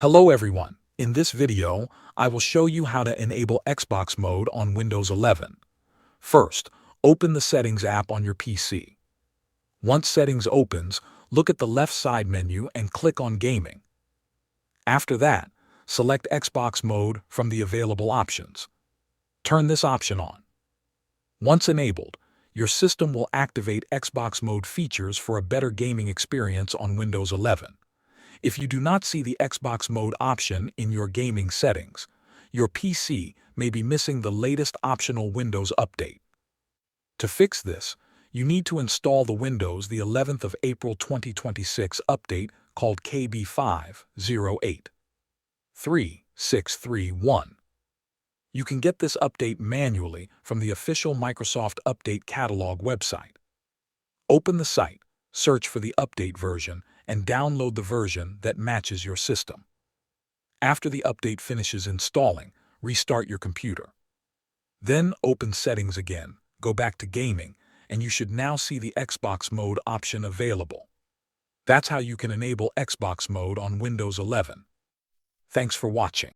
Hello everyone. In this video, I will show you how to enable Xbox mode on Windows 11. First, open the Settings app on your PC. Once Settings opens, look at the left side menu and click on Gaming. After that, select Xbox mode from the available options. Turn this option on. Once enabled, your system will activate Xbox mode features for a better gaming experience on Windows 11. If you do not see the Xbox mode option in your gaming settings, your PC may be missing the latest optional Windows update. To fix this, you need to install the Windows the 11th of April 2026 update called KB5083631. You can get this update manually from the official Microsoft Update Catalog website. Open the site, search for the update version, and download the version that matches your system. After the update finishes installing, restart your computer. Then open Settings again, go back to Gaming, and you should now see the Xbox mode option available. That's how you can enable Xbox mode on Windows 11. Thanks for watching.